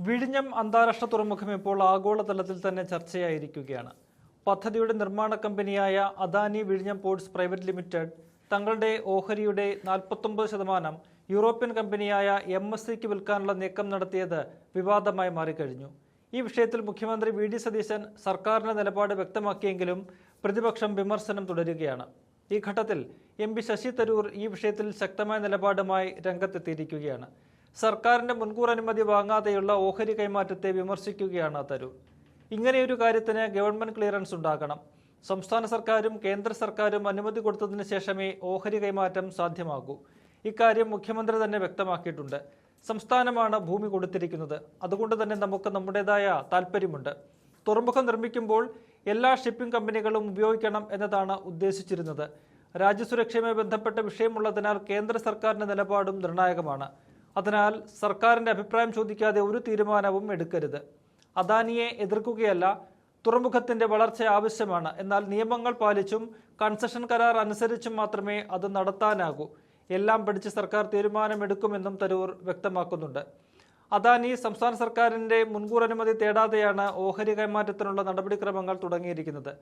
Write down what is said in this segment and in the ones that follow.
വിഴിഞ്ഞം അന്താരാഷ്ട്ര തുറമുഖം ഇപ്പോൾ ആഗോളതലത്തിൽ തന്നെ ചർച്ചയായിരിക്കുകയാണ്. പദ്ധതിയുടെ നിർമ്മാണ കമ്പനിയായ അദാനി വിഴിഞ്ഞം പോർട്സ് പ്രൈവറ്റ് ലിമിറ്റഡ് തങ്ങളുടെ ഓഹരിയുടെ 49% യൂറോപ്യൻ കമ്പനിയായ MSCക്ക് വിൽക്കാനുള്ള നീക്കം നടത്തിയത് വിവാദമായി മാറിക്കഴിഞ്ഞു. ഈ വിഷയത്തിൽ മുഖ്യമന്ത്രി വി ഡി സതീശൻ സർക്കാരിന്റെ നിലപാട് വ്യക്തമാക്കിയെങ്കിലും പ്രതിപക്ഷം വിമർശനം തുടരുകയാണ്. ഈ ഘട്ടത്തിൽ MP ശശി തരൂർ ഈ വിഷയത്തിൽ ശക്തമായ നിലപാടുമായി രംഗത്തെത്തിയിരിക്കുകയാണ്. സർക്കാരിന്റെ മുൻകൂർ അനുമതി വാങ്ങാതെയുള്ള ഓഹരി കൈമാറ്റത്തെ വിമർശിക്കുകയാണ് തരൂർ. ഇങ്ങനെയൊരു കാര്യത്തിന് ഗവൺമെന്റ് ക്ലിയറൻസ് ഉണ്ടാകണം. സംസ്ഥാന സർക്കാരും കേന്ദ്ര സർക്കാരും അനുമതി കൊടുത്തതിന് ശേഷമേ ഓഹരി കൈമാറ്റം സാധ്യമാകൂ. ഇക്കാര്യം മുഖ്യമന്ത്രി തന്നെ വ്യക്തമാക്കിയിട്ടുണ്ട്. സംസ്ഥാനമാണ് ഭൂമി കൊടുത്തിരിക്കുന്നത്, അതുകൊണ്ട് തന്നെ നമുക്ക് നമ്മുടേതായ താല്പര്യമുണ്ട്. തുറമുഖം നിർമ്മിക്കുമ്പോൾ എല്ലാ ഷിപ്പിംഗ് കമ്പനികളും ഉപയോഗിക്കണം എന്നതാണ് ഉദ്ദേശിച്ചിരുന്നത്. രാജ്യസുരക്ഷയുമായി ബന്ധപ്പെട്ട വിഷയമുള്ളതിനാൽ കേന്ദ്ര സർക്കാരിന്റെ നിലപാടും നിർണായകമാണ്. അതിനാൽ സർക്കാരിന്റെ അഭിപ്രായം ചോദിക്കാതെ ഒരു തീരുമാനവും എടുക്കരുത്. അദാനിയെ എതിർക്കുകയല്ല, തുറമുഖത്തിന്റെ വളർച്ച ആവശ്യമാണ്. എന്നാൽ നിയമങ്ങൾ പാലിച്ചും കൺസഷൻ കരാർ അനുസരിച്ചും മാത്രമേ അത് നടത്താനാകൂ. എല്ലാം പഠിച്ച് സർക്കാർ തീരുമാനമെടുക്കുമെന്നും തരൂർ വ്യക്തമാക്കുന്നുണ്ട്. അദാനി സംസ്ഥാന സർക്കാരിന്റെ മുൻകൂർ അനുമതി തേടാതെയാണ് ഓഹരി കൈമാറ്റത്തിനുള്ള നടപടിക്രമങ്ങൾ തുടങ്ങിയിരിക്കുന്നത്.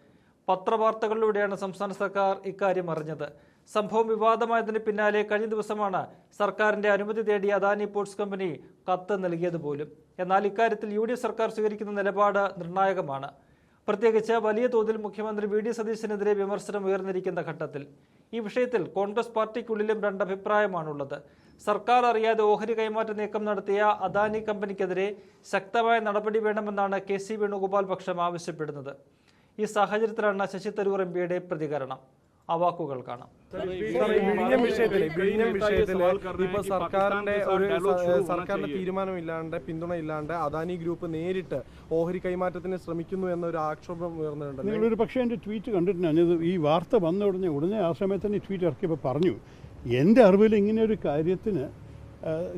പത്രവാർത്തകളിലൂടെയാണ് സംസ്ഥാന സർക്കാർ ഇക്കാര്യം അറിഞ്ഞത്. സംഭവം വിവാദമായതിന് പിന്നാലെ കഴിഞ്ഞ ദിവസമാണ് സർക്കാരിന്റെ അനുമതി തേടി അദാനി പോർട്സ് കമ്പനി കത്ത് നൽകിയത് പോലും. എന്നാൽ ഇക്കാര്യത്തിൽ UDF സർക്കാർ സ്വീകരിക്കുന്ന നിലപാട് നിർണായകമാണ്. പ്രത്യേകിച്ച് വലിയ തോതിൽ മുഖ്യമന്ത്രി വി ഡി സതീശനെതിരെ വിമർശനം ഉയർന്നിരിക്കുന്ന ഘട്ടത്തിൽ ഈ വിഷയത്തിൽ കോൺഗ്രസ് പാർട്ടിക്കുള്ളിലും രണ്ടഭിപ്രായമാണുള്ളത്. സർക്കാർ അറിയാതെ ഓഹരി കൈമാറ്റ നീക്കം നടത്തിയ അദാനി കമ്പനിക്കെതിരെ ശക്തമായ നടപടി വേണമെന്നാണ് KC വേണുഗോപാൽ പക്ഷം ആവശ്യപ്പെടുന്നത്. ഈ സാഹചര്യത്തിലാണ് ശശി തരൂർ MPയുടെ പ്രതികരണം. ആ വാക്കുകൾ കാണാം. വിഴിഞ്ഞം വിഷയത്തില് ഇപ്പൊ സർക്കാരിന്റെ തീരുമാനമില്ലാണ്ട്, പിന്തുണയില്ലാണ്ട് അദാനി ഗ്രൂപ്പ് നേരിട്ട് ഓഹരി കൈമാറ്റത്തിന് ശ്രമിക്കുന്നു എന്നൊരു ആക്ഷേപം ഉയർന്നിട്ടുണ്ട്. നിങ്ങളൊരു പക്ഷേ എൻ്റെ ട്വീറ്റ് കണ്ടിട്ടുണ്ട്. ഈ വാർത്ത വന്ന ഉടനെ ആ സമയത്ത് തന്നെ ട്വീറ്റ് ഇറക്കിയപ്പോൾ പറഞ്ഞു, എൻ്റെ അറിവിൽ ഇങ്ങനെ ഒരു കാര്യത്തിന്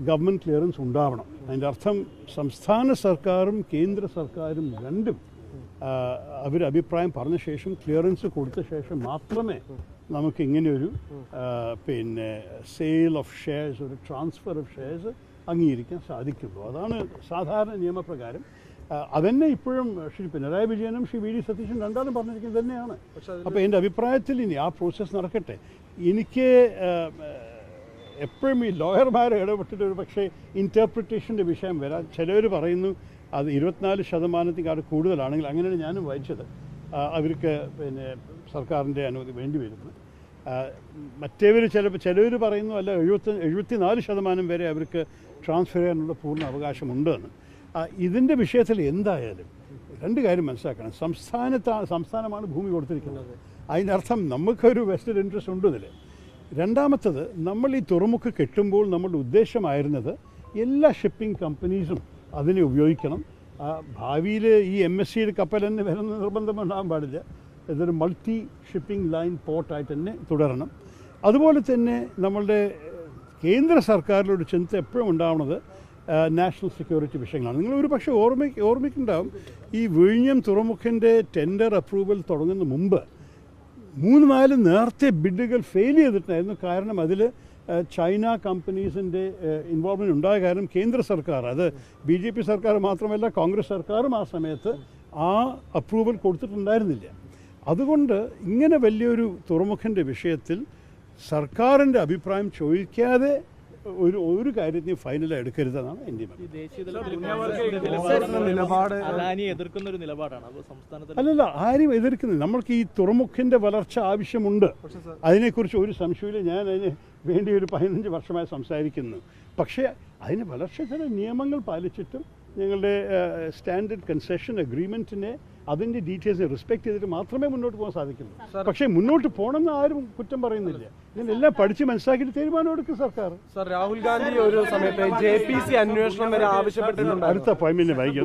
ഗവൺമെൻറ് ക്ലിയറൻസ് ഉണ്ടാവണം. അതിൻ്റെ അർത്ഥം സംസ്ഥാന സർക്കാരും കേന്ദ്ര സർക്കാരും രണ്ടും അവർ അഭിപ്രായം പറഞ്ഞ ശേഷം ക്ലിയറൻസ് കൊടുത്ത ശേഷം മാത്രമേ നമുക്ക് ഇങ്ങനെയൊരു സെയിൽ ഓഫ് ഷെയർസ്, ഒരു ട്രാൻസ്ഫർ ഓഫ് ഷെയർസ് അംഗീകരിക്കാൻ സാധിക്കുള്ളൂ. അതാണ് സാധാരണ നിയമപ്രകാരം. അതന്നെ ഇപ്പോഴും ശ്രീ പിണറായി വിജയനും ശ്രീ വി ഡി സതീശൻ രണ്ടാളും പറഞ്ഞിരിക്കുന്നത് തന്നെയാണ്. അപ്പോൾ എൻ്റെ അഭിപ്രായത്തിൽ ഇനി ആ പ്രോസസ്സ് നടക്കട്ടെ. എനിക്ക് എപ്പോഴും ഈ ലോയർമാരെ ഇടപെട്ടിട്ട് ഒരു പക്ഷേ ഇൻറ്റർപ്രിറ്റേഷൻ്റെ വിഷയം വരാം. ചിലവർ പറയുന്നു അത് 24% കൂടുതലാണെങ്കിൽ, അങ്ങനെയാണ് ഞാനും വായിച്ചത്, അവർക്ക് സർക്കാരിൻ്റെ അനുമതി വേണ്ടി വരുന്നു. മറ്റേവർ ചിലവർ പറയുന്നു അല്ല 74% വരെ അവർക്ക് ട്രാൻസ്ഫർ ചെയ്യാനുള്ള പൂർണ്ണ അവകാശമുണ്ടെന്ന്. ഇതിൻ്റെ വിഷയത്തിൽ എന്തായാലും രണ്ട് കാര്യം മനസ്സിലാക്കണം. സംസ്ഥാനമാണ് ഭൂമി കൊടുത്തിരിക്കുന്നത്. അതിനർത്ഥം നമുക്കൊരു വെസ്റ്റഡ് ഇൻട്രസ്റ്റ് ഉണ്ട് ഇതിൽ. രണ്ടാമത്തത്, നമ്മൾ ഈ തുറമുഖം കെട്ടുമ്പോൾ നമ്മളുടെ ഉദ്ദേശമായിരുന്നത് എല്ലാ ഷിപ്പിംഗ് കമ്പനീസും അതിനെ ഉപയോഗിക്കണം. ഭാവിയിൽ ഈ MSC കപ്പൽ തന്നെ വരുന്ന നിർബന്ധമുണ്ടാകാൻ പാടില്ല. ഇതൊരു മൾട്ടി ഷിപ്പിംഗ് ലൈൻ പോർട്ടായിട്ട് തന്നെ തുടരണം. അതുപോലെ തന്നെ നമ്മളുടെ കേന്ദ്ര സർക്കാരിലൊരു ചിന്ത എപ്പോഴും ഉണ്ടാവുന്നത് നാഷണൽ സെക്യൂരിറ്റി വിഷയങ്ങളാണ്. നിങ്ങൾ ഒരു പക്ഷേ ഓർമ്മിക്കുന്നുണ്ടാവും, ഈ വിഴിഞ്ഞം തുറമുഖൻ്റെ ടെൻഡർ അപ്രൂവൽ തുടങ്ങുന്ന മുമ്പ് 3-4 നേരത്തെ ബിഡുകൾ ഫെയിൽ ചെയ്തിട്ടുണ്ടായിരുന്നു. കാരണം അതിൽ ചൈന കമ്പനീസിൻ്റെ ഇൻവോൾവ്മെൻറ്റ് ഉണ്ടായ കാരണം കേന്ദ്ര സർക്കാർ, അത് BJP സർക്കാർ മാത്രമല്ല കോൺഗ്രസ് സർക്കാരും ആ സമയത്ത് ആ അപ്രൂവൽ കൊടുത്തിട്ടുണ്ടായിരുന്നില്ല. അതുകൊണ്ട് ഇങ്ങനെ വലിയൊരു തുറമുഖൻ്റെ വിഷയത്തിൽ സർക്കാരിൻ്റെ അഭിപ്രായം ചോദിക്കാതെ ഒരു കാര്യത്തിന് ഫൈനലായി എടുക്കരുതെന്നാണ് എൻ്റെ അല്ലല്ല ആരും എതിർക്കുന്നില്ല. നമ്മൾക്ക് ഈ തുറമുഖൻ്റെ വളർച്ച ആവശ്യമുണ്ട്, അതിനെക്കുറിച്ച് ഒരു സംശയമില്ല. ഞാൻ അതിന് വേണ്ടി ഒരു 15 വർഷമായി സംസാരിക്കുന്നു. പക്ഷേ അതിന് വളർച്ച ചില നിയമങ്ങൾ പാലിച്ചിട്ടും ഞങ്ങളുടെ സ്റ്റാൻഡേർഡ് കൺസെഷൻ അഗ്രിമെൻറ്റിനെ അതിൻ്റെ ഡീറ്റെയിൽസ് റെസ്പെക്ട് ചെയ്തിട്ട് മാത്രമേ മുന്നോട്ട് പോകാൻ സാധിക്കുള്ളൂ. പക്ഷേ മുന്നോട്ട് പോകണമെന്ന് ആരും കുറ്റം പറയുന്നില്ല. ഇതിനെല്ലാം പഠിച്ച് മനസ്സിലാക്കിയിട്ട് തീരുമാനം എടുക്കും സർക്കാർ. രാഹുൽ ഗാന്ധി ഒരു സമയത്ത് JPC അന്വേഷണം വരെ ആവശ്യപ്പെട്ടിട്ടുണ്ട്. അടുത്ത പോയിന്റിന് വൈകി